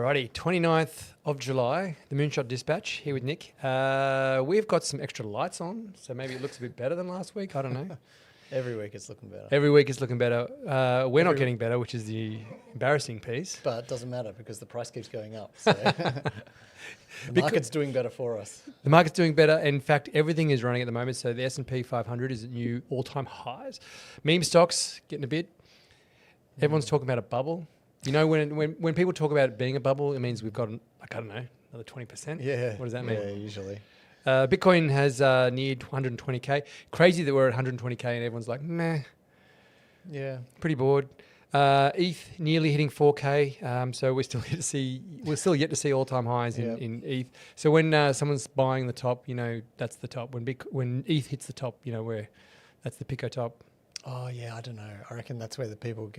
Alrighty, 29th of July, the Moonshot Dispatch here with Nick. We've got some extra lights on, so maybe it looks a bit better than last week. I don't know. Every week it's looking better. Every week it's looking better. We're not getting better, which is the embarrassing piece. But it doesn't matter because the price keeps going up. So the market's doing better for us. The market's doing better. In fact, everything is running at the moment. So the S&P 500 is at new all-time highs. Meme stocks getting a bit. Everyone's talking about a bubble. You know, when people talk about it being a bubble, it means we've got, like, I don't know, another 20%. Yeah. What does that mean? Yeah, usually. Bitcoin has neared 120K. Crazy that we're at 120K and everyone's like, meh. Yeah. Pretty bored. ETH nearly hitting 4K. So we're still yet to see all-time highs in ETH. So when someone's buying the top, you know, that's the top. When ETH hits the top, you know, that's the pico top. Oh yeah, I don't know. I reckon that's where the people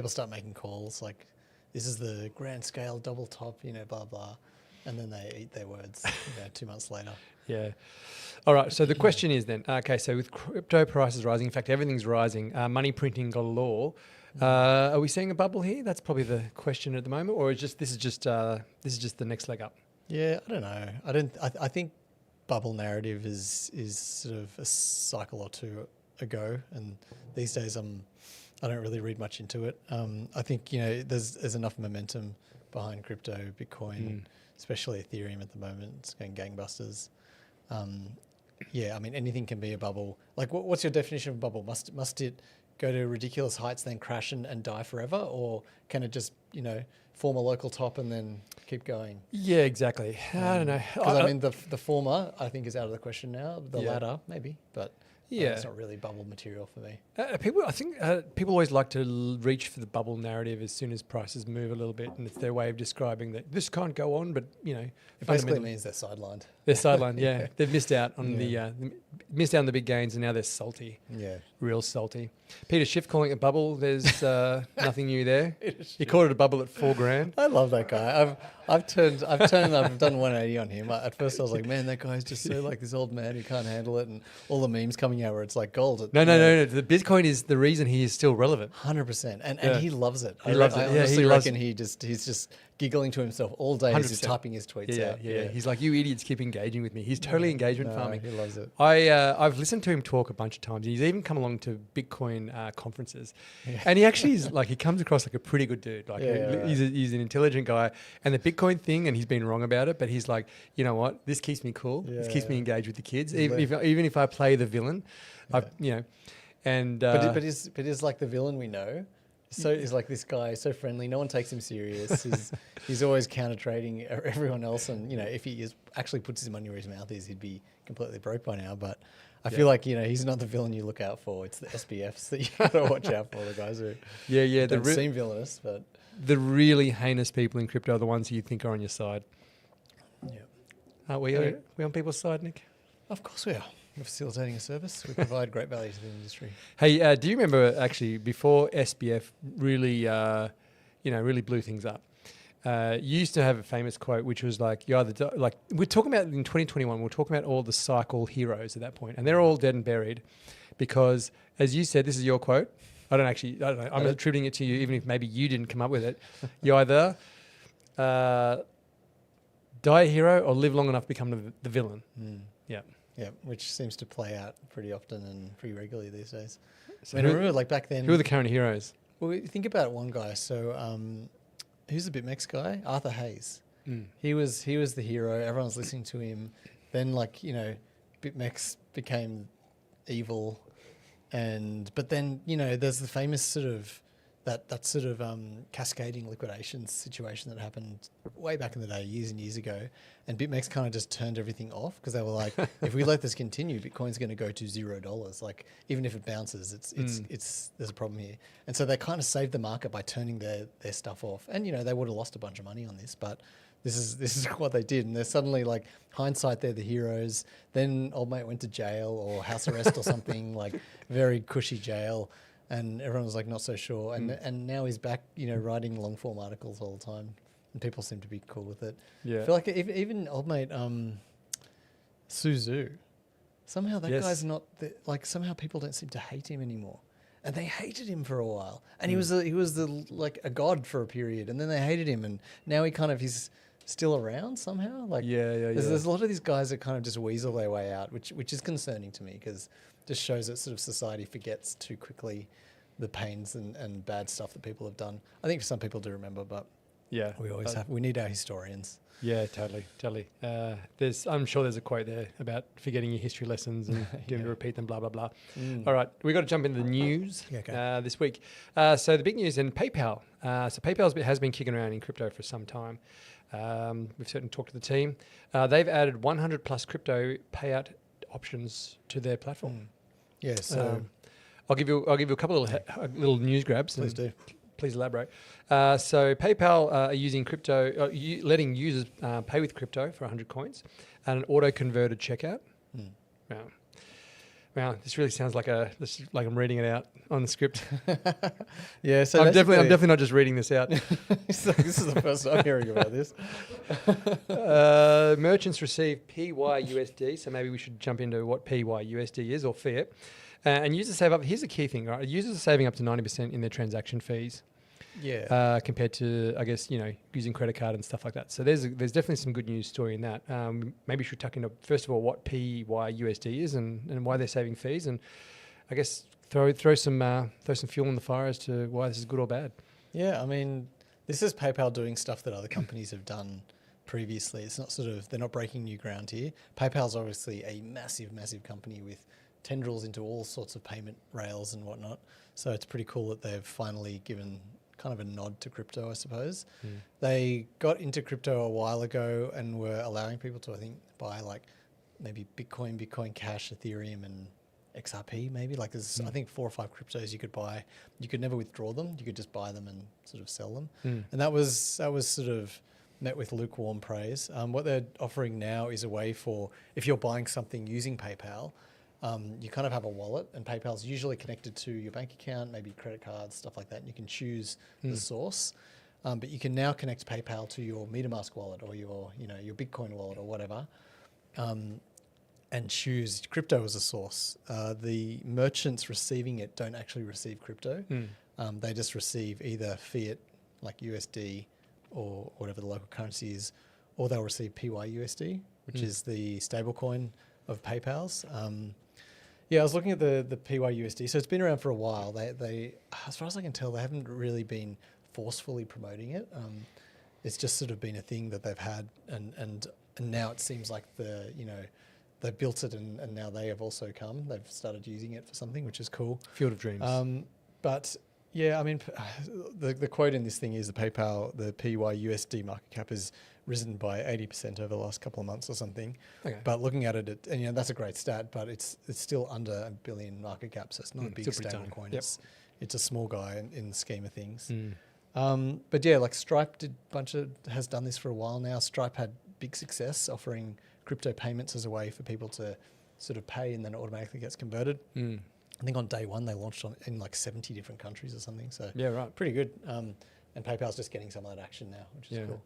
start making calls like, this is the grand scale double top, you know, blah blah, and then they eat their words. 2 months later. Yeah. All right. So the question is then, okay, so with crypto prices rising, in fact, everything's rising, money printing galore. Are we seeing a bubble here? That's probably the question at the moment, or this is just the next leg up? Yeah, I don't know. I think bubble narrative is sort of a cycle or two ago, and these days I don't really read much into it. I think, you know, there's enough momentum behind crypto, Bitcoin, especially Ethereum at the moment. It's going gangbusters. Yeah, I mean, anything can be a bubble. Like, what's your definition of a bubble? Must it go to ridiculous heights, then crash and die forever, or can it just, you know, form a local top and then keep going? Yeah, exactly. I don't know. Because I mean, the former I think is out of the question now. The latter maybe, but. Yeah, it's not really bubble material for me. I think people always like to reach for the bubble narrative as soon as prices move a little bit, and it's their way of describing that this can't go on. But you know, it basically means they're sidelined. They're sidelined. Yeah, they've missed out on the big gains, and now they're salty. Yeah, real salty. Peter Schiff calling it a bubble. There's nothing new there. He called it a bubble at $4,000. I love that guy. I've done 180 on him. At first I was like, man, that guy's just so like this old man who can't handle it, and all the memes coming out where it's like gold. No. The Bitcoin is the reason he is still relevant. 100%, and he loves it. He loves it. I honestly reckon he's just giggling to himself all day as he's typing his tweets out. Yeah. He's like, you idiots keep engaging with me. He's totally engagement farming. He loves it. I've listened to him talk a bunch of times. He's even come along to Bitcoin conferences, and he actually is like, he comes across like a pretty good dude. Like he's an intelligent guy, and the Bitcoin thing, and he's been wrong about it, but he's like, you know what? This keeps me cool. This keeps me engaged with the kids, even if I play the villain, you know. And but he's like the villain we know. So he's like this guy, so friendly. No one takes him serious. He's always counter trading everyone else, and you know, if he actually puts his money where his mouth is, he'd be completely broke by now. But I feel like, you know, he's not the villain you look out for. It's the SBFs that you gotta watch out for. The guys who don't seem villainous, but the really heinous people in crypto are the ones who you think are on your side. Yeah, are we on people's side, Nick? Of course we are. We're facilitating a service. We provide great value to the industry. Hey, do you remember actually before SBF really, really blew things up? You used to have a famous quote, which was like, we're talking about in 2021, we're talking about all the cycle heroes at that point, and they're all dead and buried because, as you said, this is your quote. I don't know. I'm attributing it to you, even if maybe you didn't come up with it. You either die a hero or live long enough to become the villain. Yeah. Yeah, which seems to play out pretty often and pretty regularly these days. So I remember, like, back then. Who are the current heroes? Well, think about one guy. So, who's the BitMEX guy? Arthur Hayes. He was the hero. Everyone's listening to him. Then, like, you know, BitMEX became evil, but then, you know, there's the famous sort of that sort of cascading liquidation situation that happened way back in the day, years and years ago, and BitMEX kind of just turned everything off because they were like, if we let this continue, Bitcoin's going to go to $0. Like, even if it bounces, it's there's a problem here, and so they kind of saved the market by turning their stuff off. And you know, they would have lost a bunch of money on this, but this is what they did, and they're suddenly, like, hindsight, they're the heroes. Then old mate went to jail or house arrest or something, like very cushy jail. And everyone was like, not so sure. And now he's back, you know, writing long form articles all the time, and people seem to be cool with it. Yeah, I feel like even old mate Suzu, somehow that guy's not like, somehow people don't seem to hate him anymore. and they hated him for a while. And he was like a god for a period, and then they hated him, and now he's still around somehow. Like there's a lot of these guys that kind of just weasel their way out, which is concerning to me because it just shows that sort of society forgets too quickly the pains and bad stuff that people have done. I think some people do remember, but we need our historians. Yeah, totally. I'm sure there's a quote there about forgetting your history lessons and doing to repeat them, blah, blah, blah. All right, we've got to jump into the news this week. So the big news in PayPal. So PayPal has been kicking around in crypto for some time. We've certainly talked to the team. They've added 100 plus crypto payout options to their platform. Yeah, so... I'll give you a couple of little news grabs. Please do. Please elaborate. So PayPal are using crypto, letting users pay with crypto for 100 coins and an auto-converted checkout. Wow, this really sounds like I'm reading it out on the script. Yeah, so I'm definitely not just reading this out. This is the first I'm hearing about this. Merchants receive PYUSD, so maybe we should jump into what PYUSD is, or fiat. And users save up. Here's the key thing, right? Users are saving up to 90% in their transaction fees. Yeah. Compared to, I guess, using credit card and stuff like that. So there's definitely some good news story in that. Maybe we should tuck into, first of all, what PYUSD is and why they're saving fees, and I guess throw some fuel on the fire as to why this is good or bad. Yeah, I mean, this is PayPal doing stuff that other companies have done previously. It's not they're not breaking new ground here. PayPal's obviously a massive, massive company with tendrils into all sorts of payment rails and whatnot. So it's pretty cool that they've finally given kind of a nod to crypto, I suppose. They got into crypto a while ago and were allowing people to, I think, buy like maybe Bitcoin Cash, Ethereum, and XRP maybe. Like there's, I think, 4 or 5 cryptos you could buy. You could never withdraw them. You could just buy them and sort of sell them. And that was sort of met with lukewarm praise. What they're offering now is a way for, if you're buying something using PayPal, you kind of have a wallet, and PayPal's usually connected to your bank account, maybe credit cards, stuff like that. And you can choose the source, but you can now connect PayPal to your MetaMask wallet or your Bitcoin wallet or whatever, and choose crypto as a source. The merchants receiving it don't actually receive crypto. They just receive either fiat, like USD, or whatever the local currency is, or they'll receive PYUSD, which is the stablecoin of PayPal's. I was looking at the PYUSD. So it's been around for a while. They, as far as I can tell, they haven't really been forcefully promoting it. It's just sort of been a thing that they've had, and now it seems like they built it, and now they have also come. They've started using it for something, which is cool. Field of dreams. But yeah, I mean, the quote in this thing is the PYUSD market cap has risen by 80% over the last couple of months or something. Okay. But looking at it, and that's a great stat, but it's still under $1 billion market cap, so it's not a big stable coin. Yep. It's a small guy in the scheme of things. But yeah, like Stripe has done this for a while now. Stripe had big success offering crypto payments as a way for people to sort of pay, and then it automatically gets converted. I think on day one they launched in like 70 different countries or something. So yeah, right, pretty good. And PayPal's just getting some of that action now, which is cool.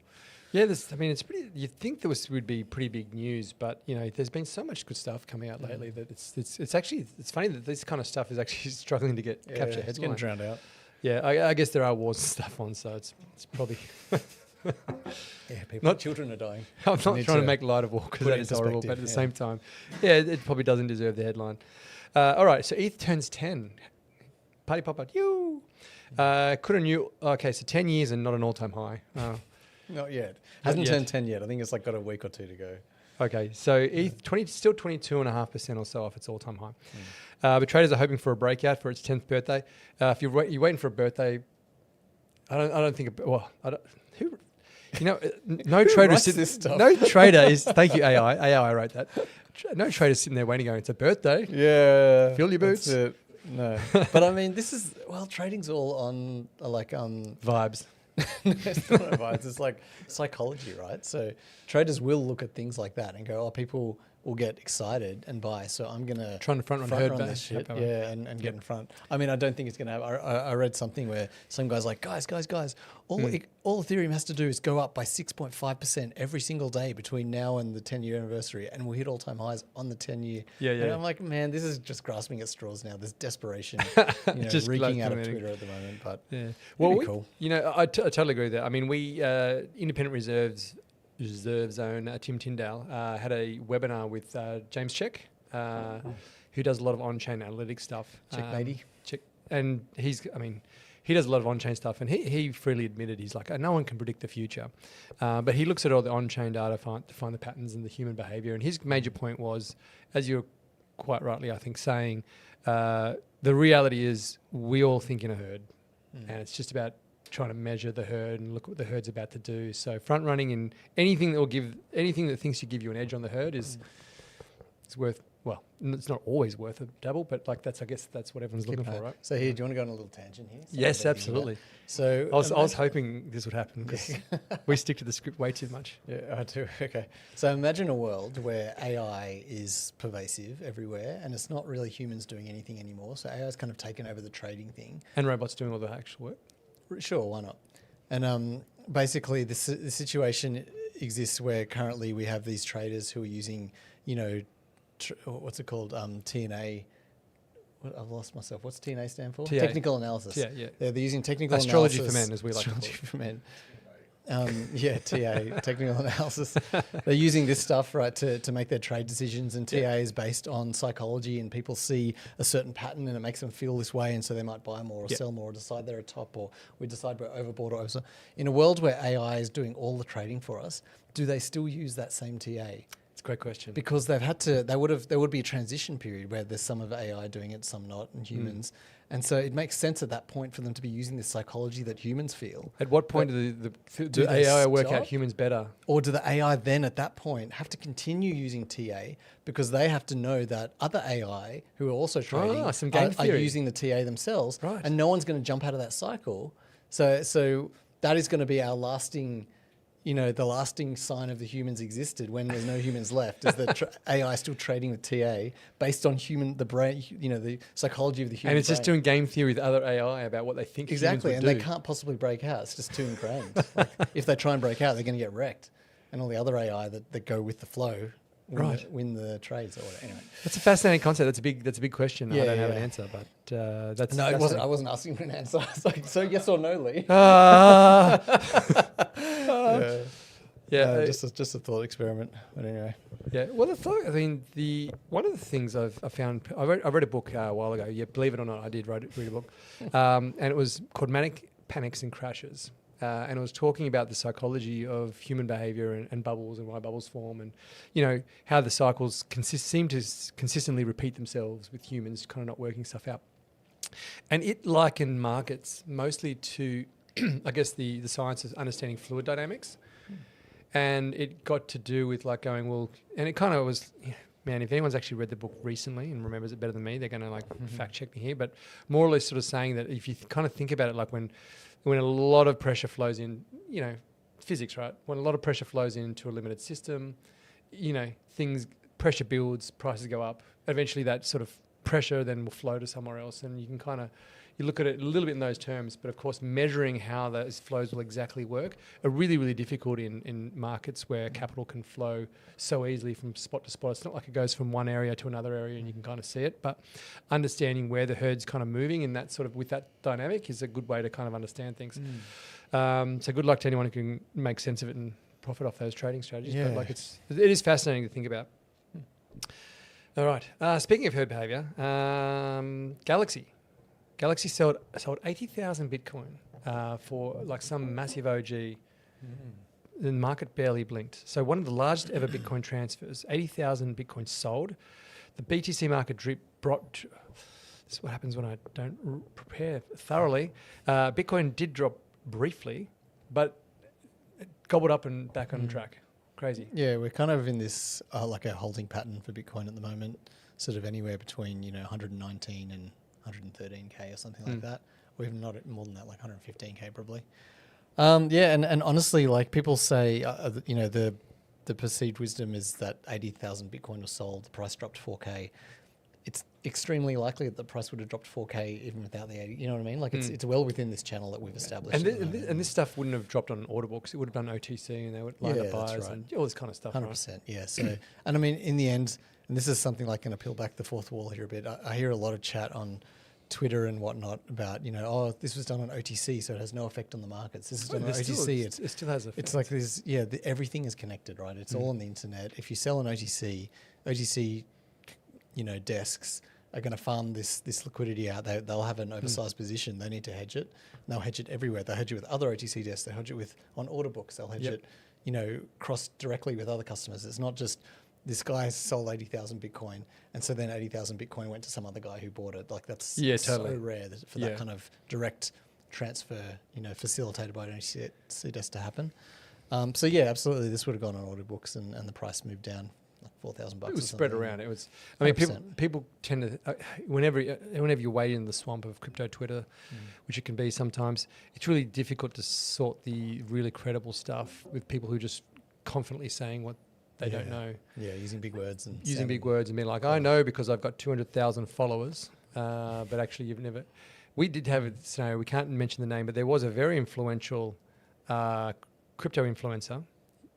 Yeah, it's pretty. You'd think this would be pretty big news, but there's been so much good stuff coming out lately that it's actually funny that this kind of stuff is actually struggling to capture headlines. It's getting drowned out. Yeah, I guess there are wars and stuff on, so it's probably. Children are dying. I'm not trying to make light of war because that is horrible, but at the same time, it probably doesn't deserve the headline. All right, so ETH turns 10. Party popper, you. So 10 years and not an all-time high. Not yet. Hasn't turned 10 yet. I think it's like got a week or two to go. Okay, so ETH still 22.5% or so off its all-time high. But traders are hoping for a breakout for its 10th birthday. If you're waiting for a birthday, no trader is. Thank you, AI. AI wrote that. No trader sitting there waiting, going, it's a birthday. Yeah, fill your boots. That's it. No, but I mean, trading's all on vibes. It's not vibes. It's like psychology, right? So traders will look at things like that and go, "Oh, people will get excited and buy. So I'm gonna Trying to front run this shit, yeah, and get in front. I mean, I don't think it's gonna happen. I read something where some guy's like, guys, all Ethereum has to do is go up by 6.5% every single day between now and the 10-year anniversary, and we'll hit all-time highs on the 10-year. Yeah. And I'm like, man, this is just grasping at straws now. There's desperation, Just reeking out of coming in. Twitter at the moment. But Yeah. well, cool. I totally agree with that. I mean, we Independent Reserve Zone, Tim Tyndall, had a webinar with James Check, who does a lot of on-chain analytics stuff. Checkmatey. And he does a lot of on-chain stuff, and he freely admitted, he's like, no one can predict the future. But he looks at all the on-chain data to find the patterns in the human behavior. And his major point was, as you're quite rightly, I think, saying, the reality is we all think in a herd. And it's just about trying to measure the herd and look what the herd's about to do. So front running in anything that thinks you give you an edge on the herd is worth, well, it's not always worth a dabble, but like I guess that's what everyone's looking for, right? So here, do you want to go on a little tangent here? Yes, absolutely. So I was hoping this would happen because we stick to the script way too much. Yeah, I do. Okay. So imagine a world where AI is pervasive everywhere and it's not really humans doing anything anymore. So AI has kind of taken over the trading thing. And robots doing all the actual work. Sure, why not? And basically, the situation exists where currently we have these traders who are using, what's it called? TNA. I've lost myself. What's TNA stand for? TA. Technical analysis. Yeah. They're using technical Astrology analysis. for men, as we like to call it. For men. TA, technical analysis. They're using this stuff, right, to make their trade decisions, and TA is based on psychology, and people see a certain pattern and it makes them feel this way, and so they might buy more or sell more or decide they're a top, or we decide we're overbought or oversold. In a world where AI is doing all the trading for us, do they still use that same TA? It's a great question. Because there would be a transition period where there's some of AI doing it, some not, and humans. And so it makes sense at that point for them to be using this psychology that humans feel. At what point do AI work out humans better? Or do the AI then at that point have to continue using TA because they have to know that other AI who are also trading are using the TA themselves, right? And no one's going to jump out of that cycle. So that is going to be our lasting... the lasting sign of the humans existed when there's no humans left is that AI still trading with TA based on the brain, the psychology of the human. And it's brain. just doing game theory with other AI about what they think humans would do. They can't possibly break out. It's just too ingrained. Like, if they try and break out, they're going to get wrecked. And all the other AI that go with the flow win the trades or whatever. Anyway, that's a fascinating concept. That's a big question. I don't have an answer, but that's no. I wasn't asking for an answer. I was like, so yes or no, Lee? Just a thought experiment. But anyway. Yeah. Well, one of the things I found, I read a book a while ago. Yeah, believe it or not, I did read a book, and it was called Manic Panics and Crashes. And it was talking about the psychology of human behavior and bubbles and why bubbles form, and how the cycles seem to consistently repeat themselves with humans kind of not working stuff out. And it likened markets mostly to, I guess, the science of understanding fluid dynamics. And it got to do with like going, well, and it kind of was, man, if anyone's actually read the book recently and remembers it better than me, they're going to fact check me here. But more or less sort of saying that if you kind of think about it, like when a lot of pressure flows in, physics, right? When a lot of pressure flows into a limited system, pressure builds, prices go up. Eventually that sort of pressure then will flow to somewhere else. And you can you look at it a little bit in those terms, but of course measuring how those flows will exactly work are really, really difficult in markets where capital can flow so easily from spot to spot. It's not like it goes from one area to another area and you can kind of see it, but understanding where the herd's kind of moving in that sort of with that dynamic is a good way to kind of understand things. So good luck to anyone who can make sense of it and profit off those trading strategies. Yeah. But it is fascinating to think about. All right. Speaking of herd behavior, Galaxy sold 80,000 Bitcoin for like some massive OG. The market barely blinked. So one of the largest ever Bitcoin transfers, 80,000 Bitcoin sold. The BTC market dropped. This is what happens when I don't prepare thoroughly. Bitcoin did drop briefly, but it gobbled up and back on track. Crazy. Yeah, we're kind of in this like a holding pattern for Bitcoin at the moment, sort of anywhere between 119 and 113k or something like that, or even not more than that, like 115k probably. And honestly, like people say, the the perceived wisdom is that 80,000 Bitcoin was sold, the price dropped 4K. It's extremely likely that the price would have dropped 4K even without the 80. You know what I mean? Like it's well within this channel that we've established. And this stuff wouldn't have dropped on order books. It would have done OTC, and they would line up buyers and all this kind of stuff. 100%. Right? Yeah. So, and I mean, in the end, and this is something like going to peel back the fourth wall here a bit. I hear a lot of chat on Twitter and whatnot about, this was done on OTC, so it has no effect on the markets. This is done on OTC. It still has effect. It's like this, everything is connected, right? It's all on the internet. If you sell on OTC, desks are going to farm this liquidity out. They'll have an oversized position. They need to hedge it. And they'll hedge it everywhere. They'll hedge it with other OTC desks. They'll hedge it on order books. They'll hedge it, cross directly with other customers. It's not just this guy sold 80,000 Bitcoin, and so then 80,000 Bitcoin went to some other guy who bought it. Like that's totally. so rare for that kind of direct transfer, facilitated by an OTC desk to happen. So yeah, absolutely, this would have gone on order books, and the price moved down like $4,000. It was spread around. It was. I mean, people tend to whenever you wade in the swamp of crypto Twitter, which it can be sometimes, it's really difficult to sort the really credible stuff with people who just confidently saying what they don't know. Yeah, using big words and being like, I know because I've got 200,000 followers, but actually you've never. We did have a scenario. We can't mention the name, but there was a very influential crypto influencer.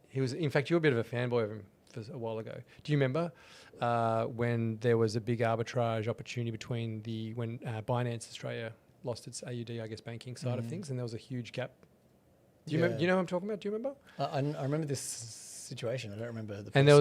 He was, in fact, you were a bit of a fanboy of him a while ago. Do you remember when there was a big arbitrage opportunity between when Binance Australia lost its AUD, I guess, banking side of things, and there was a huge gap. Do you know who I'm talking about? Do you remember? I remember this situation. I don't remember the. And there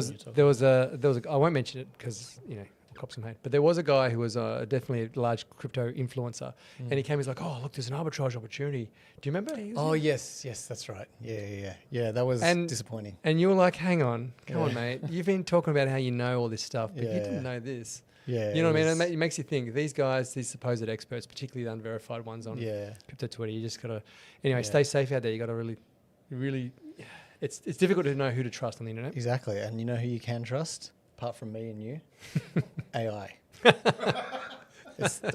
was a I won't mention it because the cops can hate. But there was a guy who was definitely a large crypto influencer, and he came. He's like, "Oh, look, there's an arbitrage opportunity." Do you remember? Yes, that's right. Yeah. That was disappointing. And you were like, "Hang on, come on, mate. You've been talking about how you know all this stuff, but you didn't know this." Yeah, you know what I mean? It makes you think. These guys, these supposed experts, particularly the unverified ones on crypto Twitter, you just gotta stay safe out there. You gotta really. It's difficult to know who to trust on the internet. Exactly. And you know who you can trust, apart from me and you? AI.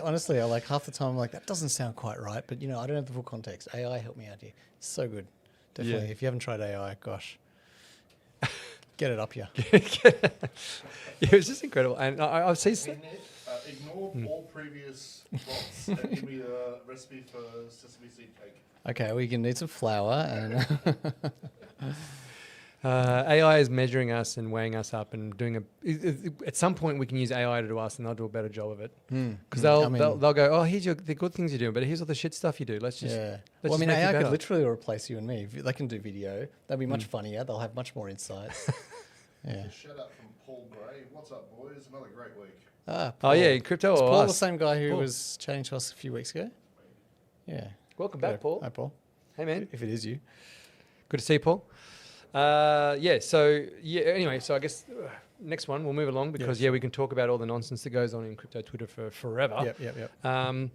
Honestly, half the time I'm like, that doesn't sound quite right, but I don't have the full context. AI helped me out here. It's so good. Definitely. Yeah. If you haven't tried AI, gosh, get it up here. It was just incredible. And I've seen... Ignore all previous plots and give me the recipe for sesame seed cake. Okay, we can need some flour and... AI is measuring us and weighing us up and doing at some point we can use AI to do us and they'll do a better job of it. Because they'll go, oh, here's the good things you're doing, but here's all the shit stuff you do. Let's just... Yeah. AI could literally replace you and me. If they can do video, that'd be much funnier. They'll have much more insights. Shout out from Paul Gray. What's up, boys? Another great week. Paul. Oh, yeah, crypto or Paul us? The same guy who was chatting to us a few weeks ago? Yeah. Welcome back, Paul. Hi, Paul. Hey, man. If it is you. Good to see you, Paul. Anyway, so I guess next one, we'll move along because, we can talk about all the nonsense that goes on in crypto Twitter for forever. Yep. All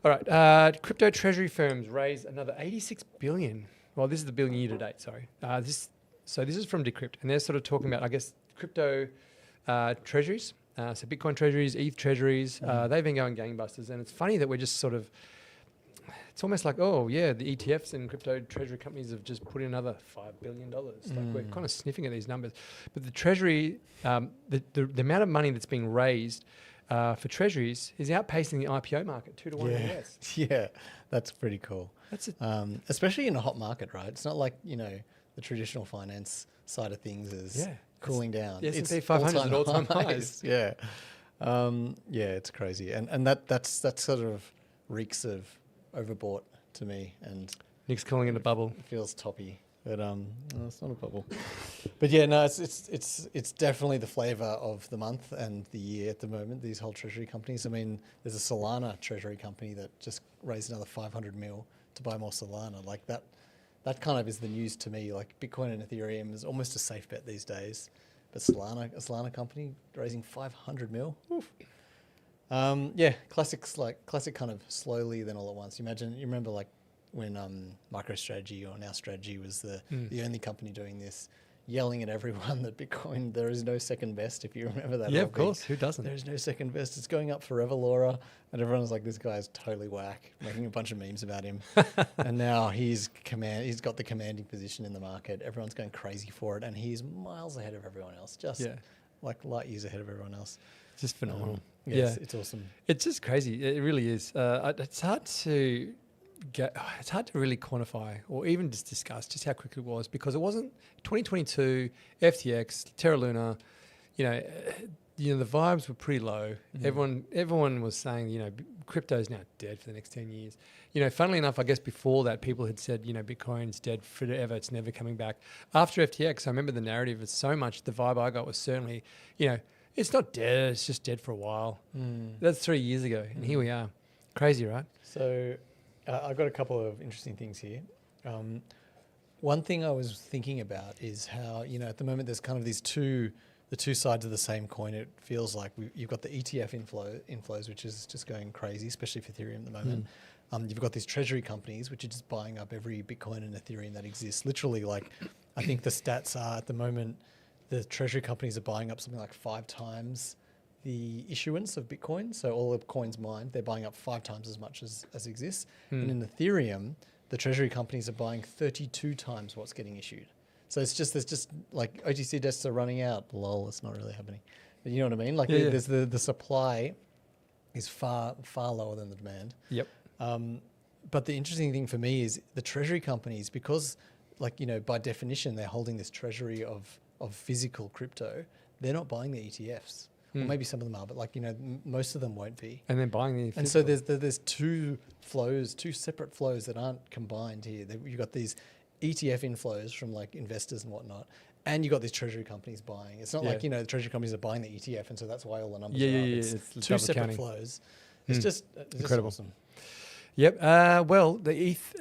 right. Crypto treasury firms raised another 86 billion. Well, this is the billion year to date, sorry. This is from Decrypt, and they're sort of talking about, I guess, crypto treasuries. So Bitcoin treasuries, ETH treasuries, they've been going gangbusters. And it's funny that we're just sort of, it's almost like, the ETFs and crypto treasury companies have just put in another $5 billion. Like we're kind of sniffing at these numbers. But the treasury, the amount of money that's being raised for treasuries is outpacing the IPO market 2-to-1 US. Yeah, that's pretty cool. That's especially in a hot market, right? It's not like, the traditional finance side of things is cooling down. The S&P 500 is all-time highs. Yeah. It's crazy. And that's sort of reeks of overbought to me, and Nick's calling it a bubble. It feels toppy, but no, it's not a bubble. But yeah, no, it's definitely the flavor of the month and the year at the moment. These whole treasury companies. I mean, there's a Solana treasury company that just raised another 500 mil to buy more Solana. Like that kind of is the news to me. Like Bitcoin and Ethereum is almost a safe bet these days, but a Solana company raising 500 mil. Oof. Classic kind of slowly then all at once. You remember like when MicroStrategy or NowStrategy was the only company doing this. yelling at everyone that Bitcoin, there is no second best, if you remember that. Yeah, whole of thing. course. Who doesn't? There is no second best. It's going up forever, Laura. And everyone's like, this guy's totally whack, making a bunch of memes about him. And now he's got the commanding position in the market. Everyone's going crazy for it. And he's miles ahead of everyone else, just like light years ahead of everyone else. Just phenomenal. It's awesome. It's just crazy. It really is. It's hard to it's hard to really quantify or even just discuss just how quick it was, because it wasn't 2022, FTX, Terra Luna, the vibes were pretty low. Everyone was saying, crypto's now dead for the next 10 years. Funnily enough, I guess before that, people had said, Bitcoin's dead forever. It's never coming back. After FTX, I remember the narrative was so much. The vibe I got was certainly, it's not dead. It's just dead for a while. That's 3 years ago. And here we are. Crazy, right? So I've got a couple of interesting things here. One thing I was thinking about is how, at the moment there's kind of the two sides of the same coin. It feels like you've got the ETF inflows, which is just going crazy, especially for Ethereum at the moment. You've got these treasury companies, which are just buying up every Bitcoin and Ethereum that exists. Literally, I think the stats are at the moment, the treasury companies are buying up something like 5 times the issuance of Bitcoin. So all the coins mined, they're buying up 5 times as much as exists. And in Ethereum, the treasury companies are buying 32 times what's getting issued. So there's just like OTC desks are running out. Lol, it's not really happening. But you know what I mean? There's the supply is far lower than the demand. Yep. But the interesting thing for me is the treasury companies, because by definition, they're holding this treasury of physical crypto. They're not buying the ETFs. Or maybe some of them are, but most of them won't be. And then buying the and so there's two separate flows that aren't combined here. You've got these ETF inflows from investors and whatnot, and you got these treasury companies buying. It's not the treasury companies are buying the ETF, and so that's why all the numbers are up. It's two separate counting. Flows. It's just incredible. Awesome. Yep. Well, the ETH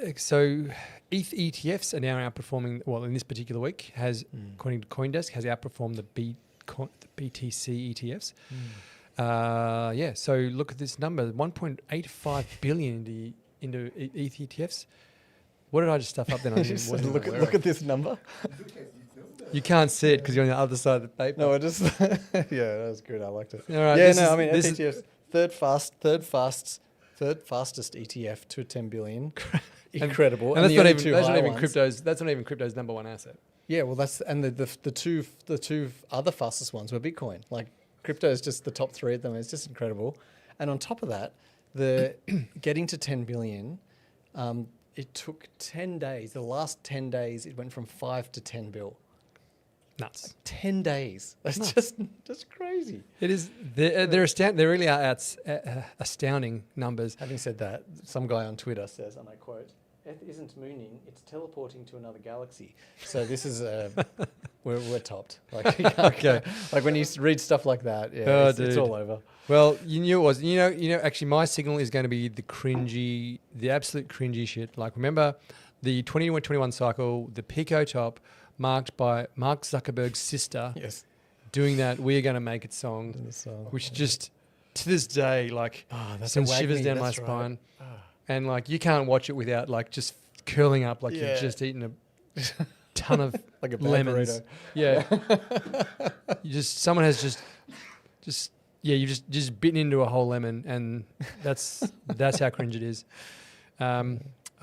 ETFs are now outperforming. Well, in this particular week, according to CoinDesk, has outperformed the BTC ETFs. So look at this number: 1.85 billion into ETH ETFs. What did I just stuff up then? Look at this number. You can't see it because you're on the other side of the paper. No, I just that was good. I liked it. All right, ETFs third fastest ETF to 10 billion. Incredible. And that's not even crypto's. That's not even crypto's number one asset. Yeah, well, the two other fastest ones were Bitcoin. Crypto is just the top 3 of them. It's just incredible. And on top of that, the getting to 10 billion, it took 10 days. The last 10 days, it went from 5 to 10 bill. Nuts. 10 days. That's just crazy. It is. They really are astounding numbers. Having said that, some guy on Twitter says, and I quote, "ETH isn't mooning; it's teleporting to another galaxy." So this is we're topped. Okay. When you read stuff like that, it's all over. Well, you knew it was. Actually, my signal is going to be the absolute cringy shit. Remember the 2021 cycle, the Pico top, marked by Mark Zuckerberg's sister. Yes. Doing that "We're Gonna Make It" song, which just to this day sends shivers down my spine. And you can't watch it without just curling up you've just eaten a ton of lemons. Burrito. Yeah. Someone has you've just bitten into a whole lemon, and that's how cringe it is. I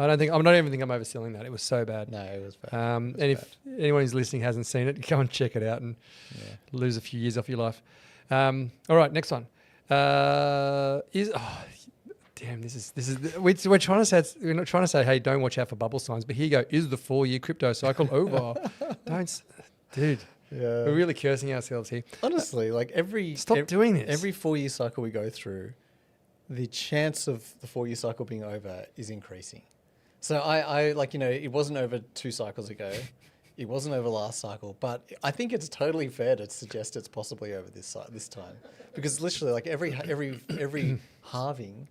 don't even think I'm overselling that. It was so bad. No, it was bad. And if anyone who's listening hasn't seen it, go and check it out and lose a few years off your life. All right, next one. We're trying to say, hey, don't watch out for bubble signs, but here you go. Is the 4-year crypto cycle over? Dude. Yeah. We're really cursing ourselves here. Honestly, stop doing this. Every 4-year cycle we go through, the chance of the 4-year cycle being over is increasing. So it wasn't over 2 cycles ago. It wasn't over last cycle, but I think it's totally fair to suggest it's possibly over this time, because literally every halving,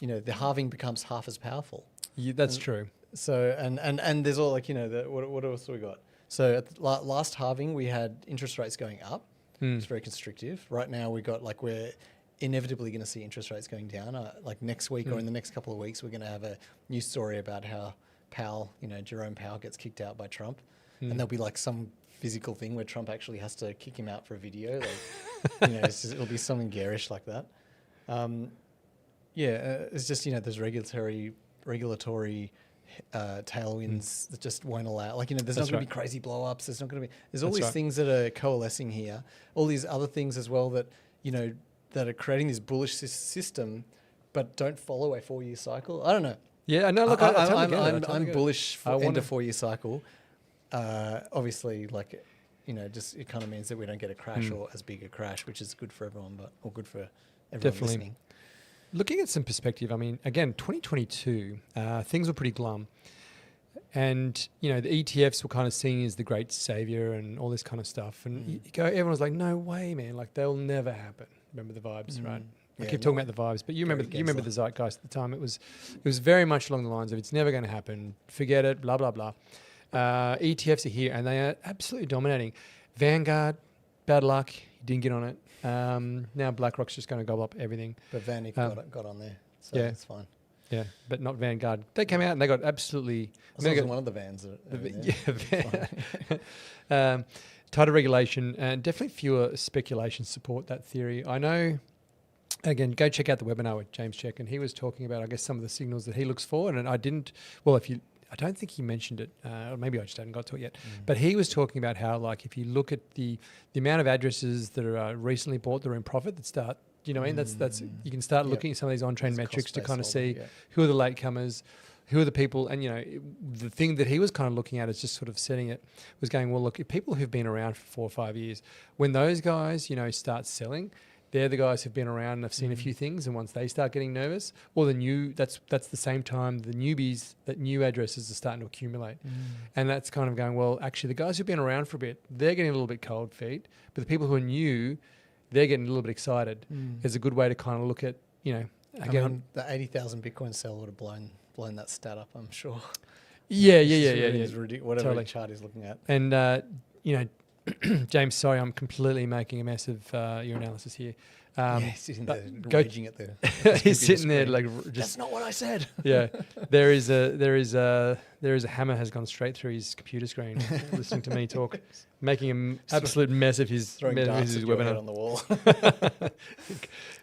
the halving becomes half as powerful. Yeah, that's true. So and there's all what else have we got? So at last halving we had interest rates going up. It's very constrictive. Right now we got we're inevitably going to see interest rates going down. Next week or in the next couple of weeks, we're going to have a news story about how Powell, Jerome Powell gets kicked out by Trump. And there'll be some physical thing where Trump actually has to kick him out for a video. It'll be something garish like that. It's just, there's regulatory tailwinds that just won't allow. There's not going to be crazy blow-ups. There's not going to be. There's all these things that are coalescing here. All these other things as well that that are creating this bullish system, but don't follow a 4-year cycle. I don't know. Yeah, no. Look, I'm bullish for end of 4-year cycle. Obviously, just it kind of means that we don't get a crash or as big a crash, which is good for everyone, or good for everyone listening. Looking at some perspective, I mean, again, 2022, things were pretty glum. And, the ETFs were kind of seen as the great savior and all this kind of stuff. And everyone was like, no way, man. They'll never happen. Remember the vibes, right? I keep talking about the vibes, but you remember the zeitgeist at the time. It was very much along the lines of it's never going to happen. Forget it, blah, blah, blah. ETFs are here and they are absolutely dominating. Vanguard, bad luck. You didn't get on it. Now BlackRock's just going to gobble up everything. But Vanguard got on there, so it's fine. Yeah, but not Vanguard. They came out and they got absolutely... one of the vans. Tighter regulation and definitely fewer speculations support that theory. I know, again, go check out the webinar with James Check, and he was talking about, I guess, some of the signals that he looks for. And I didn't... Well, I don't think he mentioned it, or maybe I just hadn't got to it yet. But he was talking about how, if you look at the amount of addresses that are recently bought that are in profit that start, that's you can start looking at some of these on-chain metrics to kind of see who are the latecomers, who are the people, and the thing that he was kind of looking at is just sort of setting it was going, well, look, if people who've been around for 4 or 5 years, when those guys start selling. They're the guys who've been around and have seen a few things, and once they start getting nervous, or that's the same time the newbies, that new addresses are starting to accumulate. And that's kind of going, well, actually the guys who've been around for a bit, they're getting a little bit cold feet, but the people who are new, they're getting a little bit excited. It's a good way to kind of look at, again, the 80,000 Bitcoin sell would have blown that stat up, I'm sure. Yeah. Whatever totally. Chart he's looking at. And, James, sorry, I'm completely making a mess of your analysis here. He's sitting there raging at the he's sitting there just. That's not what I said. Yeah, there is a hammer has gone straight through his computer screen. Listening to me talk, making an absolute mess of his webinar on the wall.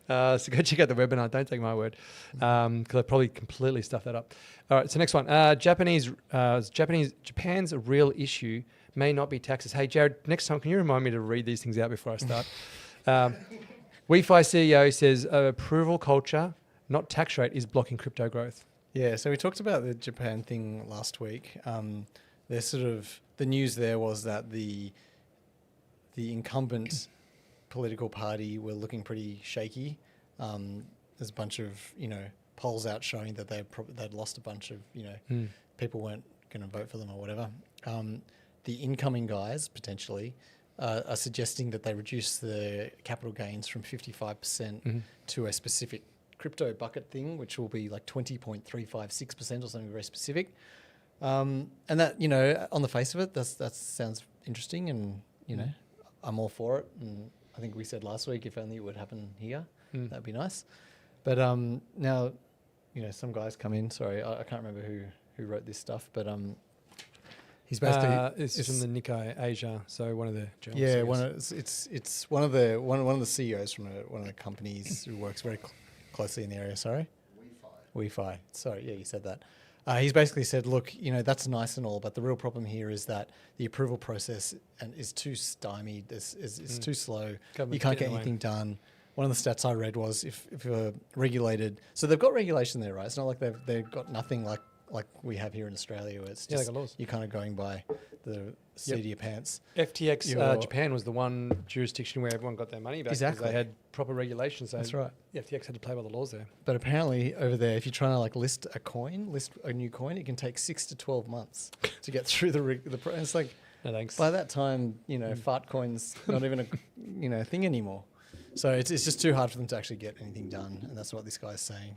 So go check out the webinar. Don't take my word, because I probably completely stuffed that up. All right, so next one. Japan's real issue may not be taxes. Hey, Jared, next time, can you remind me to read these things out before I start? WeFi CEO says approval culture, not tax rate, is blocking crypto growth. Yeah, so we talked about the Japan thing last week. The news there was that the incumbent political party were looking pretty shaky. There's a bunch of polls out showing that they'd lost a bunch of people weren't going to vote for them or whatever. The incoming guys potentially are suggesting that they reduce the capital gains from 55% to a specific crypto bucket thing, which will be like 20.356% or something very specific. And that, on the face of it, that sounds interesting, and I'm all for it. And I think we said last week, if only it would happen here, that'd be nice. But now, some guys come in. Sorry, I can't remember who wrote this stuff, but he's basically it's from the Nikkei Asia, so one of the journalists. Yeah, it's one of the CEOs from one of the companies who works very closely in the area. Sorry, WeFi. Sorry, yeah, you said that. He's basically said, look, that's nice and all, but the real problem here is that the approval process is too stymied. It's too slow. You can't get anything done. One of the stats I read was if you're regulated, so they've got regulation there, right? It's not like they've got nothing like we have here in Australia, where it's just you're kind of going by the seat of your pants. FTX Japan was the one jurisdiction where everyone got their money back. Exactly. They had proper regulations. So that's right. FTX had to play by the laws there. But apparently over there, if you're trying to list a new coin, it can take 6 to 12 months to get through the it's like, no thanks. By that time, fart coins not even a thing anymore. So it's just too hard for them to actually get anything done, and that's what this guy's saying.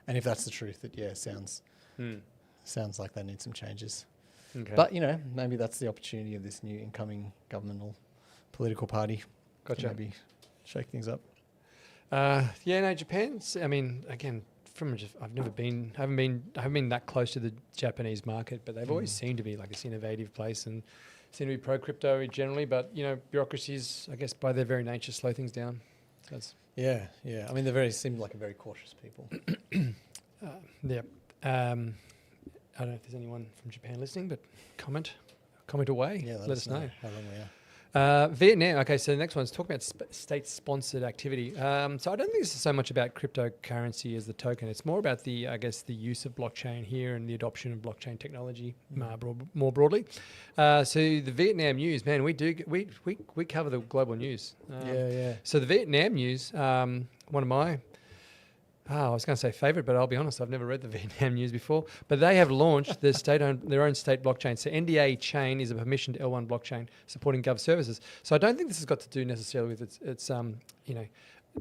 And if that's the truth, it sounds like they need some changes. Okay. But maybe that's the opportunity of this new incoming governmental political party. Gotcha. To maybe shake things up. Japan's. I mean, again, I haven't been that close to the Japanese market, but they've always seemed to be like this innovative place and seem to be pro crypto generally, but bureaucracies, I guess, by their very nature, slow things down. So that's Yeah. I mean, seem like a very cautious people. yeah. I don't know if there's anyone from Japan listening, but comment away. Yeah, let us know. how long we are. Vietnam. Okay, so the next one's talking about state-sponsored activity. So I don't think this is so much about cryptocurrency as the token. It's more about the use of blockchain here and the adoption of blockchain technology more broadly. So the Vietnam news, man, we cover the global news. So the Vietnam news, one of my I was going to say favorite, but I'll be honest, I've never read the Vietnam news before. But they have launched their own state blockchain. So NDA chain is a permissioned L1 blockchain supporting gov services. So I don't think this has got to do necessarily with its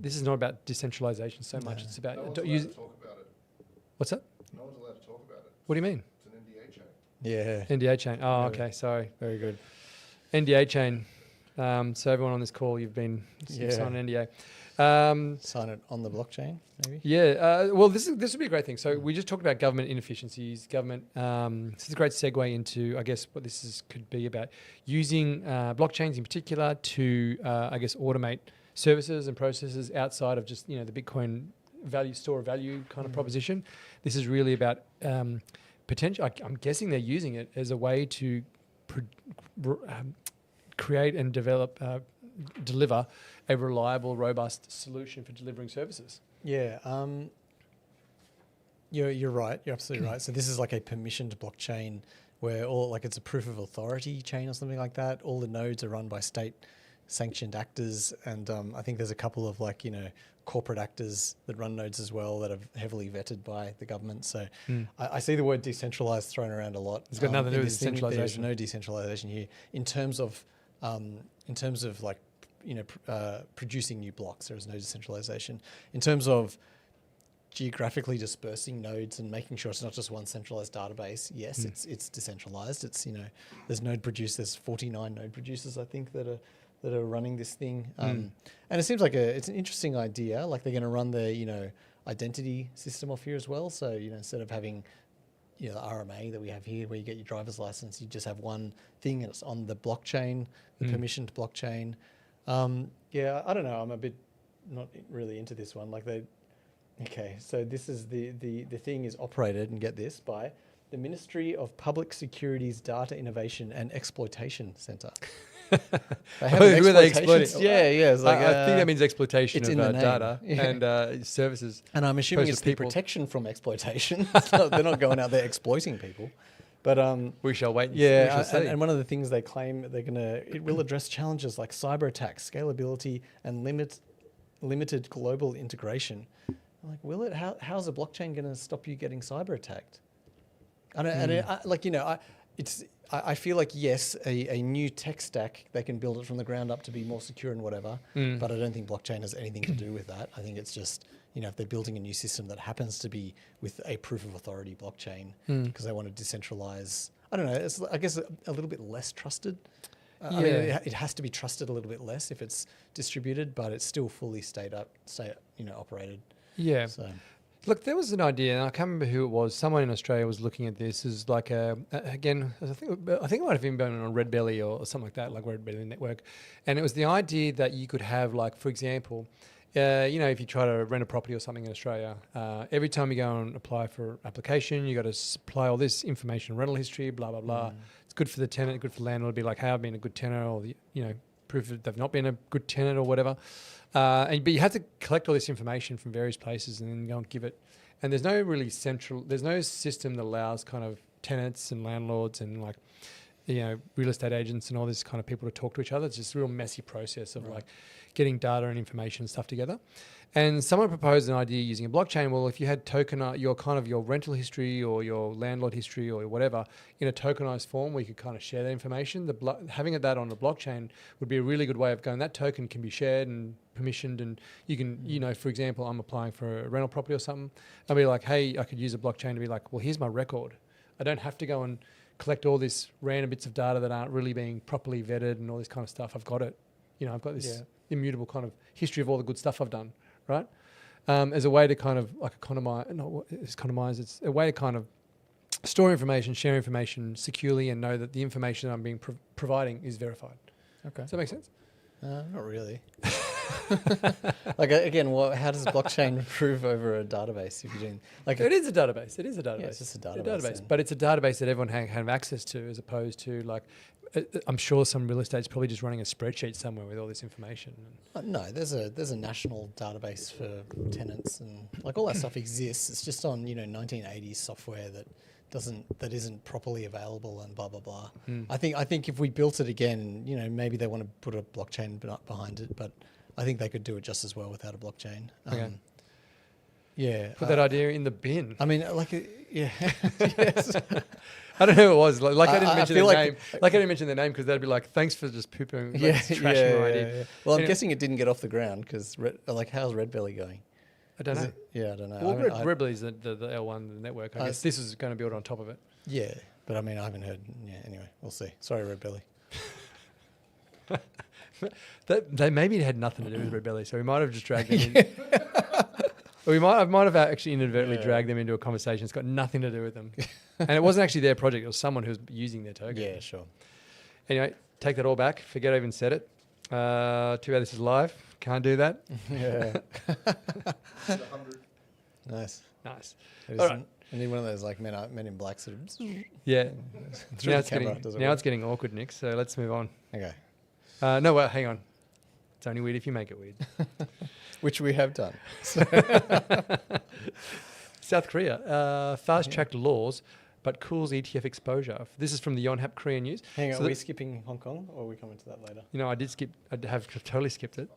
this is not about decentralization so much. It's about no one's allowed to talk about it. What's that? No one's allowed to talk about it. What do you mean? It's an NDA chain. Yeah. NDA chain. Oh, okay. Sorry. Very good. NDA chain. So everyone on this call, you've signed an NDA. Sign it on the blockchain, maybe? Yeah. Well, this would be a great thing. So we just talked about government inefficiencies. This is a great segue into, I guess, what could be about using blockchains in particular to, automate services and processes outside of just, the Bitcoin store of value kind of proposition. This is really about potential. I'm guessing they're using it as a way to create and deliver a reliable, robust solution for delivering services. Yeah, you're right. You're absolutely right. So this is like a permissioned blockchain where it's a proof of authority chain or something like that. All the nodes are run by state-sanctioned actors, and I think there's a couple of corporate actors that run nodes as well that are heavily vetted by the government. So I see the word decentralized thrown around a lot. It's got nothing to do with decentralization. There's no decentralization here in terms of producing new blocks. There is no decentralization. In terms of geographically dispersing nodes and making sure it's not just one centralized database, yes, it's decentralized. It's there's 49 node producers, I think, that are running this thing. And it seems like it's an interesting idea. Like they're going to run their identity system off here as well. So instead of having the RMA that we have here, where you get your driver's license, you just have one thing and it's on the blockchain, the permissioned blockchain. I don't know. I'm a bit not really into this one. So this is the thing is operated, and get this, by the Ministry of Public Security's Data Innovation and Exploitation Center. They have who are they exploiting? Yeah. It's I think that means exploitation of data Yeah. and services. And I'm assuming it's the protection from exploitation. So they're not going out there exploiting people. But we shall wait. And one of the things they claim it will address challenges like cyber attacks, scalability, and limited global integration. I'm like, will it? How's a blockchain going to stop you getting cyber attacked? I feel like yes, a new tech stack, they can build it from the ground up to be more secure and whatever. But I don't think blockchain has anything to do with that. I think it's just if they're building a new system that happens to be with a proof of authority blockchain because they want to decentralize. I don't know. It's I guess a little bit less trusted. I mean, it has to be trusted a little bit less if it's distributed, but it's still fully state operated. Yeah. So. Look, there was an idea, and I can't remember who it was. Someone in Australia was looking at this as I think it might have even been on Red Belly or something like that, like Red Belly Network, and it was the idea that you could have, for example, if you try to rent a property or something in Australia, every time you go and apply for application, you got to supply all this information, rental history, blah blah blah. It's good for the tenant, good for the landlord. It'd be like, hey, I've been a good tenant, or proof that they've not been a good tenant or whatever. But you have to collect all this information from various places and then go and give it. And there's no system that allows kind of tenants and landlords and real estate agents and all this kind of people to talk to each other. It's just a real messy process of getting data and information and stuff together. And someone proposed an idea using a blockchain. Well, if you had your rental history or your landlord history or whatever in a tokenized form, we could kind of share that information. Having that on a blockchain would be a really good way of going. That token can be shared and permissioned, and you can, for example, I'm applying for a rental property or something. I'll be like, hey, I could use a blockchain to be like, well, here's my record. I don't have to go and collect all this random bits of data that aren't really being properly vetted and all this kind of stuff. I've got it. I've got this immutable kind of history of all the good stuff I've done. Right, as a way to kind of economize. It's a way to kind of store information, share information securely, and know that the information I'm being providing is verified. Okay. Does that make sense? Not really. Like again, how does blockchain improve over a database if you're doing like It is a database. It is a database. Yeah, it's just a It's database. Then. but it's a database that everyone have access to, as opposed to like, I'm sure some real estate's probably just running a spreadsheet somewhere with all this information. No, there's a national database for tenants and like all that stuff exists. It's just on 1980s software that isn't properly available and blah blah blah. I think if we built it again, maybe they want to put a blockchain behind it, but I think they could do it just as well without a blockchain. Okay. Yeah. Put that idea in the bin. I mean, yeah. Yes. I don't know who it was. Like I didn't mention feel their like name. Like I didn't mention their name because they'd be like, "Thanks for just pooping, trashing my idea." Yeah. Well, I'm guessing it didn't get off the ground because how's Red Belly going? I don't know. Yeah, I don't know. Well, Red Belly's the L1, the network. I guess this is going to build on top of it. Yeah, but I mean, I haven't heard. Yeah, anyway, we'll see. Sorry, Red Belly. They maybe had nothing to do with Red Belly, so we might have just dragged them in. Or I might have actually inadvertently dragged them into a conversation. It's got nothing to do with them, and it wasn't actually their project. It was someone who was using their token. Yeah, sure. Anyway, take that all back. Forget I even said it. Too bad this is live. Can't do that. Yeah. 100. Nice. Nice. All right. I need one of those like men in black sort of. Yeah. Through Now, the it's camera, getting, does it now work? it's getting awkward, Nick. So let's move on. Okay. No, well, hang on. It's only weird if you make it weird. Which we have done. South Korea fast-tracked laws, but cools ETF exposure. This is from the Yonhap Korea News. Hang on, So are we skipping Hong Kong or are we coming to that later? I have totally skipped it.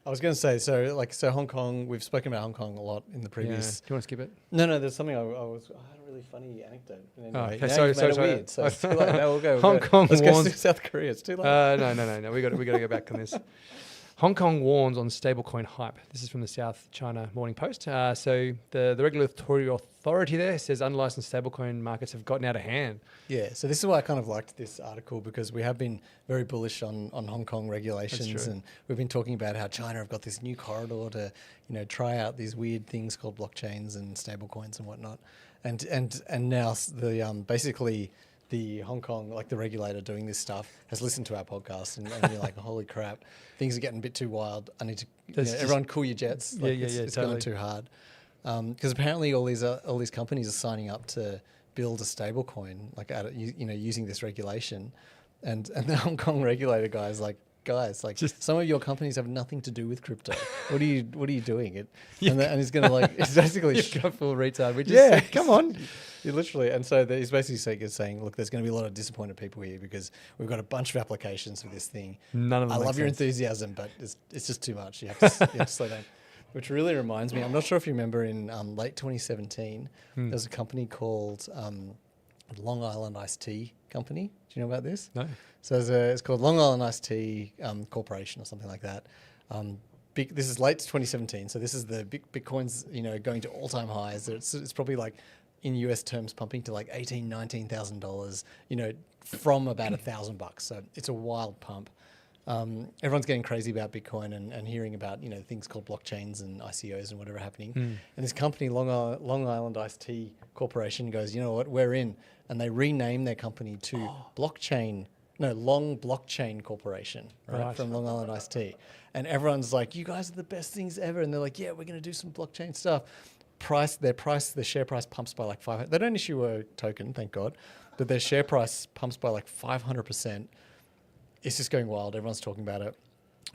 I was going to say, so Hong Kong, we've spoken about Hong Kong a lot in the previous. Do you want to skip it? No, there's something I had a really funny anecdote. Anyway, okay, now sorry, you've made it sorry. weird, so it's too late. Now we'll go. Hong Kong Let's go warns- to South Korea. It's too late. No. We got to go back on this. Hong Kong warns on stablecoin hype. This is from the South China Morning Post. So the regulatory authority there says unlicensed stablecoin markets have gotten out of hand. Yeah, so this is why I kind of liked this article because we have been very bullish on Hong Kong regulations, and we've been talking about how China have got this new corridor to try out these weird things called blockchains and stablecoins and whatnot, and now the basically the Hong Kong, like the regulator doing this stuff, has listened to our podcast and you're like, holy crap, things are getting a bit too wild. I need to, everyone cool your jets. Like it's totally. going too hard. Because apparently all these companies are signing up to build a stable coin, like using this regulation. And the Hong Kong regulator guys, just some of your companies have nothing to do with crypto. What are you doing? And he's gonna it's basically You've got full retard. come on. You literally, and so he's basically saying, look, there's going to be a lot of disappointed people here because we've got a bunch of applications for this thing. None of them I make love your sense. enthusiasm, but it's just too much. You have to slow down. Which really reminds me, I'm not sure if you remember in late 2017, there was a company called Long Island Iced Tea Company. Do you know about this? No. So it's called Long Island Iced Tea Corporation or something like that. This is late 2017, so this is the Bitcoin's going to all-time highs. It's probably like in US terms pumping to like $18,000-$19,000, from about $1,000. So it's a wild pump. Everyone's getting crazy about Bitcoin and hearing about things called blockchains and ICOs and whatever happening. And this company, Long Island Iced Tea Corporation, goes, you know what, we're in, and they rename their company to Long Blockchain Corporation, right? From Long Island Iced Tea. And everyone's like, you guys are the best things ever, and they're like, yeah, we're going to do some blockchain stuff. The share price pumps by like 500. They don't issue a token, thank God, but their share price pumps by like 500%. It's just going wild. Everyone's talking about it.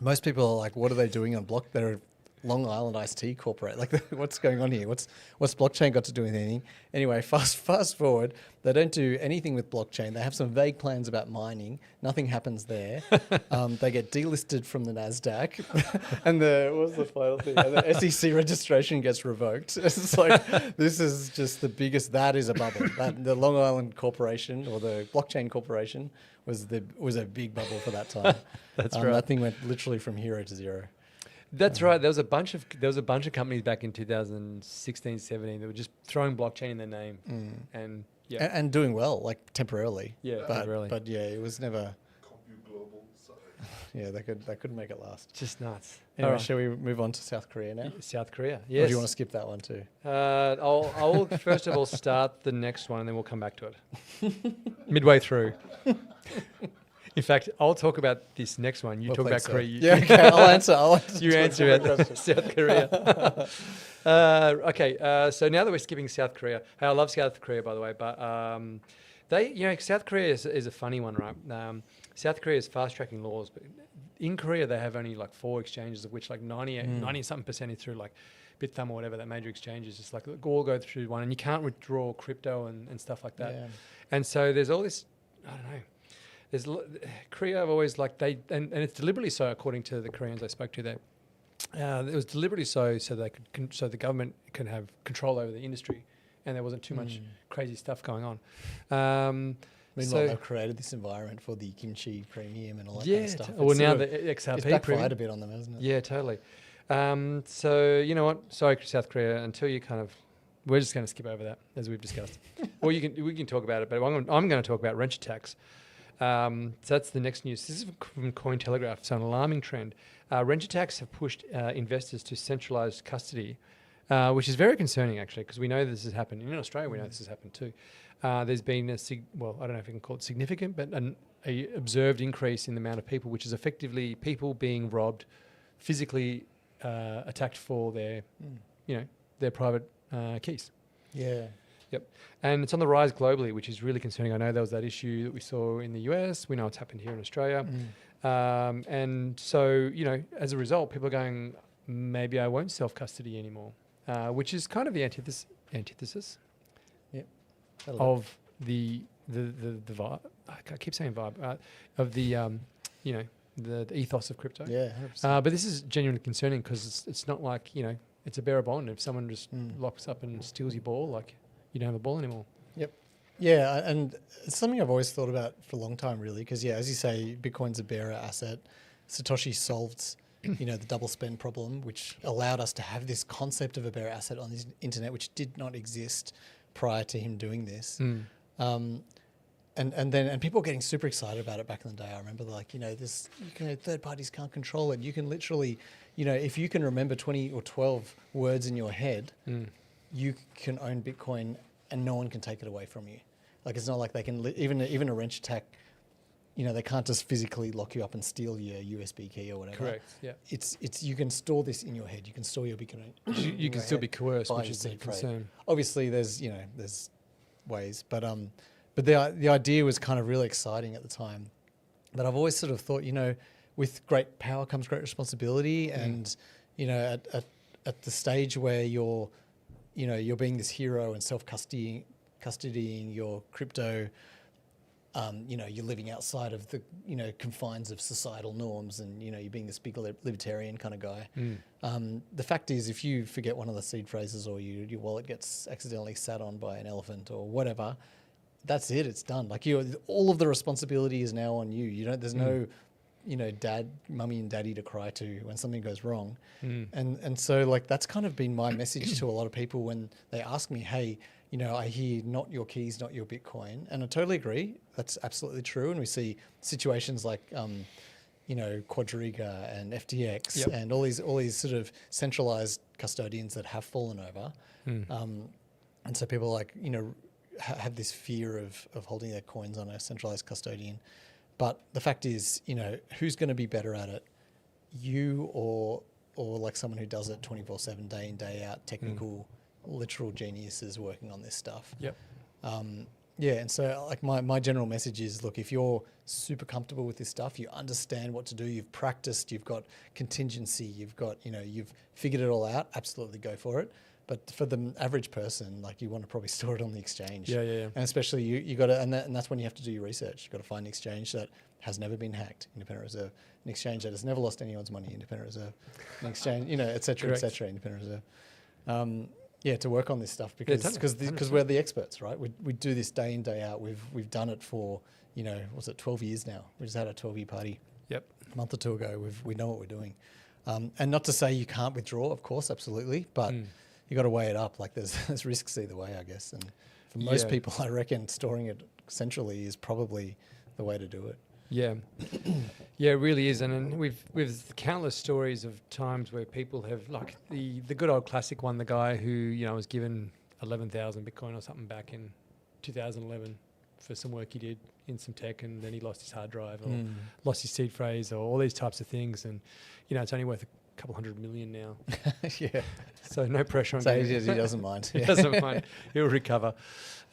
Most people are like, what are they doing on block? They're Long Island Iced Tea Corporate. Like, what's going on here? What's blockchain got to do with anything? Anyway, fast forward. They don't do anything with blockchain. They have some vague plans about mining. Nothing happens there. They get delisted from the NASDAQ. And what was the final thing? And the SEC registration gets revoked. It's like, this is just the biggest, that is a bubble. The Long Island Corporation or the Blockchain Corporation was a big bubble for that time. That's right. That thing went literally from hero to zero. That's right. There was a bunch of companies back in 2016, 17 that were just throwing blockchain in their name, and and doing well, like temporarily. Yeah, but, temporarily. But yeah, it was never. CompuGlobal, sorry. Yeah, they couldn't make it last. Just nuts. Anyway, All right. shall we move on to South Korea now? South Korea. Or Yes. do you want to skip that one too? I'll first of all start the next one and then we'll come back to it. Midway through. In fact, I'll talk about this next one. You Well, talk about thanks, Korea. Yeah, okay, I'll answer. You answer about South Korea. So now that we're skipping South Korea, hey, I love South Korea, by the way, but South Korea is a funny one, right? South Korea is fast-tracking laws, but in Korea they have only like 4 exchanges, of which like 90-something% is through like BitThumb or whatever, that major exchange is just like all go through one, and you can't withdraw crypto and stuff like that. Yeah. And so there's all this, I don't know. Korea have always like and it's deliberately so, according to the Koreans I spoke to there. It was deliberately so so the government can have control over the industry, and there wasn't too much crazy stuff going on. Meanwhile, they've created this environment for the kimchi premium and all that kind of stuff. Well, now the it's XRP backfired premium. a bit on them, hasn't it? Yeah, totally. So you know what? Sorry, South Korea. Until you we're just going to skip over that, as we've discussed. Or we can talk about it, but I'm going to talk about renter tax. So that's the next news. This is from Cointelegraph. It's an alarming trend. Renter tax have pushed investors to centralised custody, which is very concerning actually, because we know this has happened. In Australia, we know this has happened too. There's been I don't know if you can call it significant, but a observed increase in the amount of people, which is effectively people being robbed, physically attacked for their private keys. Yeah. Yep. And it's on the rise globally, which is really concerning. I know there was that issue that we saw in the US. We know it's happened here in Australia. And so, as a result, people are going, maybe I won't self-custody anymore, which is kind of the antithesis Yep. of the vibe. I keep saying vibe, of the, the ethos of crypto. Yeah, 100%. But this is genuinely concerning because it's not like, it's a bearer bond. If someone just locks up and steals your ball, like, you don't have a ball anymore. Yep. Yeah, and it's something I've always thought about for a long time, really, because, as you say, Bitcoin's a bearer asset. Satoshi solved, the double spend problem, which allowed us to have this concept of a bearer asset on the internet, which did not exist prior to him doing this. And people were getting super excited about it back in the day. I remember, third parties can't control it. You can literally, if you can remember 20 or 12 words in your head, you can own Bitcoin and no one can take it away from you. Like, it's not like they can, even a wrench attack, they can't just physically lock you up and steal your USB key or whatever. Correct, yeah. It's you can store this in your head. You can store your Bitcoin. You can still be coerced, which is the seed concern. Obviously, there's ways, but the idea was kind of really exciting at the time. But I've always sort of thought, with great power comes great responsibility, and at the stage where you're being this hero and self-custodying your crypto, you're living outside of the, confines of societal norms, and, you're being this big libertarian kind of guy. The fact is, if you forget one of the seed phrases, or your wallet gets accidentally sat on by an elephant or whatever, that's it. It's done. Like, all of the responsibility is now on you. There's no, mummy and daddy to cry to when something goes wrong. And so, that's kind of been my message to a lot of people when they ask me, hey, I hear not your keys, not your Bitcoin. And I totally agree. That's absolutely true. And we see situations like, Quadriga and FTX and all these sort of centralized custodians that have fallen over. And so people have this fear of holding their coins on a centralized custodian. But the fact is, who's going to be better at it? You or like someone who does it 24/7, day in, day out, technical, literal geniuses working on this stuff. Yep. And so my general message is, look, if you're super comfortable with this stuff, you understand what to do, you've practiced, you've got contingency, you've got, you've figured it all out, absolutely go for it. But for the average person, you want to probably store it on the exchange. Yeah. And especially you got to, and that's when you have to do your research. You've got to find an exchange that has never been hacked, independent reserve, an exchange that has never lost anyone's money, independent reserve, an exchange, et cetera, independent reserve. To work on this stuff because we're the experts, right? We do this day in, day out. We've done it for, 12 years now. We just had a 12-year party. Yep. A month or two ago. We know what we're doing. And not to say you can't withdraw, of course, absolutely, but you got to weigh it up. There's risks either way, I guess. And for most people, I reckon storing it centrally is probably the way to do it. Yeah, yeah, it really is, and we've countless stories of times where people have, like the good old classic one, the guy who was given 11,000 Bitcoin or something back in 2011 for some work he did in some tech, and then he lost his hard drive or lost his seed phrase or all these types of things, and it's only worth a couple $100 million now. Yeah. So no pressure on So him. he doesn't mind. He doesn't mind. He'll recover.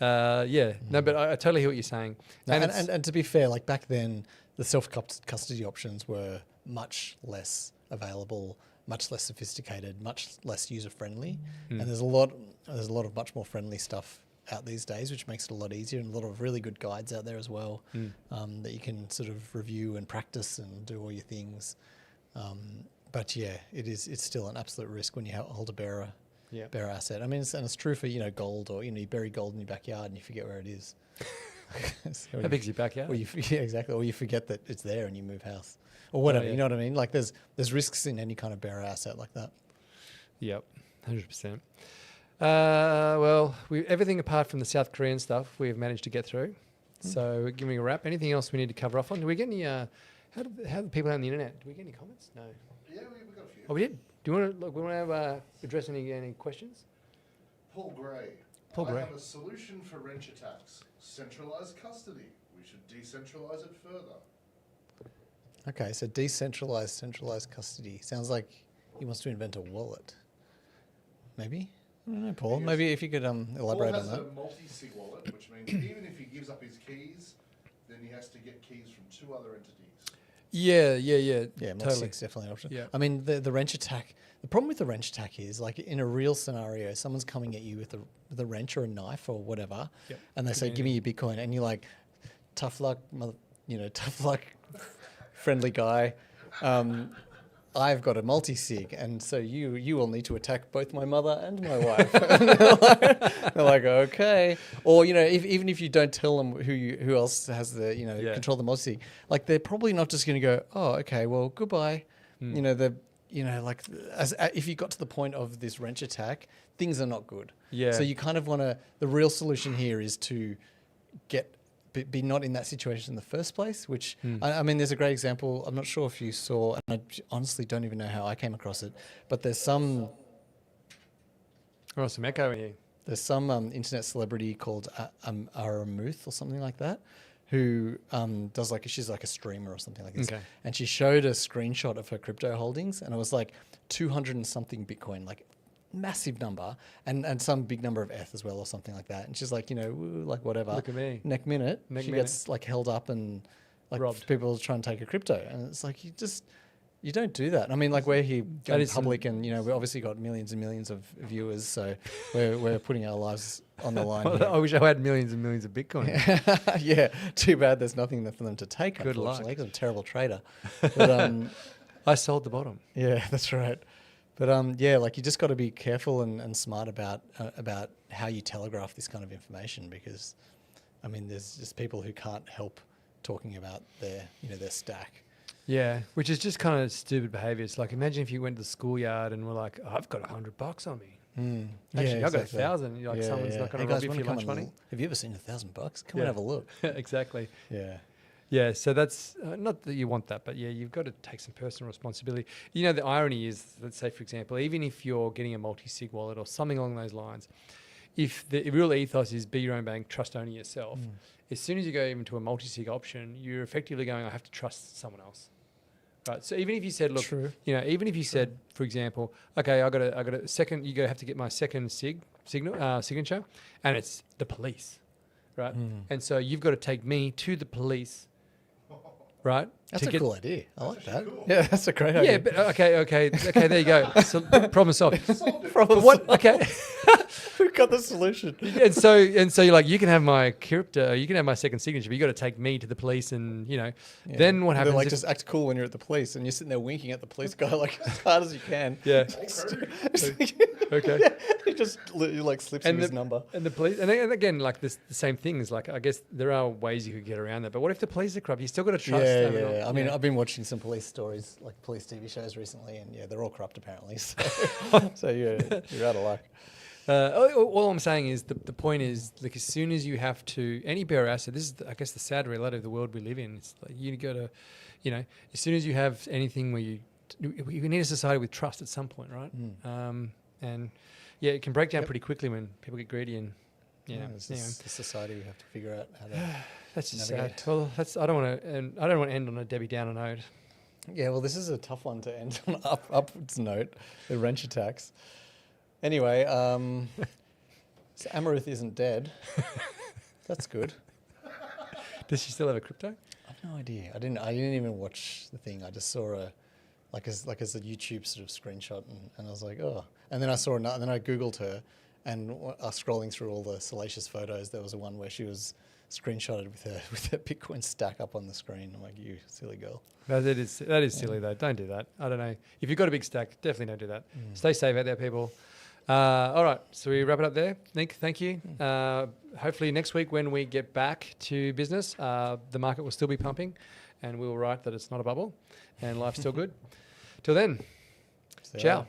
No, but I totally hear what you're saying. No, and to be fair, like back then, the self-custody options were much less available, much less sophisticated, much less user-friendly. And there's a lot of much more friendly stuff out these days, which makes it a lot easier, and a lot of really good guides out there as well that you can sort of review and practice and do all your things. But yeah, it's still an absolute risk when you hold a bearer asset. I mean, it's true for gold, or you bury gold in your backyard and you forget where it is. How big's your backyard? Or exactly. Or you forget that it's there and you move house or whatever. You know what I mean? Like there's risks in any kind of bearer asset like that. Yep, 100%. Well, everything apart from the South Korean stuff we've managed to get through. So give me a wrap. Anything else we need to cover off on? Do we get any? How do the people on the internet? Do we get any comments? No. Yeah, we got a few. Oh, we did. Do you want to? We want to address any questions? Paul Gray. I have a solution for wrench attacks. Centralized custody. We should decentralize it further. Okay, so centralized custody. Sounds like he wants to invent a wallet. Maybe? I don't know, Paul. Maybe if you could elaborate on that. Paul has a multi-sig wallet, which means even if he gives up his keys, then he has to get keys from 2 other entities. Yeah. Yeah, totally. multi-sig's definitely an option. Yeah. I mean, the wrench attack. The problem with the wrench attack is, like, in a real scenario, someone's coming at you with a wrench or a knife or whatever, and they say, "Give me your Bitcoin," and you're like, "Tough luck, tough luck, friendly guy. I've got a multi-sig, and so you will need to attack both my mother and my wife." They're like, okay. Or, even if you don't tell them who else has the, control the multi-sig, like, they're probably not just going to go, "Oh, okay, well, goodbye." If you got to the point of this wrench attack, things are not good. Yeah. So you kind of want to, the real solution here is to be not in that situation in the first place, which, I mean, there's a great example. I'm not sure if you saw, and I honestly don't even know how I came across it, but there's some... Oh, some echo in here. There's some internet celebrity called Aramuth or something like that, who does she's like a streamer or something like this. Okay. And she showed a screenshot of her crypto holdings, and it was like 200 and something Bitcoin, like massive number, and some big number of ETH as well or something like that. And she's like, woo, like whatever. Look at me. Next minute, she gets like held up and like robbed. People try and take her crypto. And it's like, you don't do that. I mean, like, we're here going public, and we've obviously got millions and millions of viewers, so we're putting our lives on the line. I wish I had millions and millions of Bitcoin. Yeah, too bad there's nothing for them to take. Good luck. Because I'm a terrible trader. But, I sold the bottom. Yeah, that's right. But you just got to be careful and smart about how you telegraph this kind of information, because, I mean, there's just people who can't help talking about their stack. Yeah, which is just kind of stupid behavior. It's like, imagine if you went to the schoolyard and were like, "Oh, I've got $100 on me." Actually, I've got 1,000. You're like, someone's not going to rob you for your lunch money. Have you ever seen $1,000? Come and have a look. Exactly. Yeah. Yeah, so that's not that you want that, but yeah, you've got to take some personal responsibility. The irony is, let's say, for example, even if you're getting a multi-sig wallet or something along those lines, if the real ethos is be your own bank, trust only yourself, as soon as you go even to a multi-sig option, you're effectively going, I have to trust someone else. Right. So even if you said, look, even if you said, for example, okay, I got a second, have to get my second signature, and it's the police, right? And so you've got to take me to the police, right? That's a cool idea. I like that. Cool. Yeah, that's a great idea. Yeah, but okay, there you go. So, problem solved. Problem what? solved. Okay. We've got the solution. And so you're like, you can have my crypto, you can have my second signature, but you got to take me to the police, and then what happens? Like, just act cool when you're at the police, and you're sitting there winking at the police guy like as hard as you can. Yeah. Okay. Yeah, he just slips him his number. And the police, and again, like the same thing is, like, I guess there are ways you could get around that, but what if the police are corrupt? You still got to trust. Yeah. I mean, I've been watching some police stories, like police TV shows recently, and they're all corrupt apparently. So, you're out of luck. All I'm saying is the point is, like, as soon as you have to, any bearer asset, this is, I guess, the sad reality of the world we live in. It's like you go to, as soon as you have anything where you need a society with trust at some point, right? And yeah, it can break down pretty quickly when people get greedy and, It's the society we have to figure out how to that's just navigate. sad. Well, I don't want to end on a Debbie Downer note. Yeah, well, this is a tough one to end on upwards note, the wrench attacks. Anyway, so Amaruth isn't dead. That's good. Does she still have a crypto? I've no idea. I didn't even watch the thing. I just saw as a YouTube sort of screenshot, and I was like, oh. And then I saw another, and then I Googled her, and scrolling through all the salacious photos, there was one where she was screenshotted with her Bitcoin stack up on the screen. I'm like, you silly girl. That is silly though. Don't do that. I don't know. If you've got a big stack, definitely don't do that. Stay safe out there, people. All right, so we wrap it up there. Nick, thank you. Hopefully next week when we get back to business, the market will still be pumping, and we will write that it's not a bubble, and life's still good. Till then, ciao.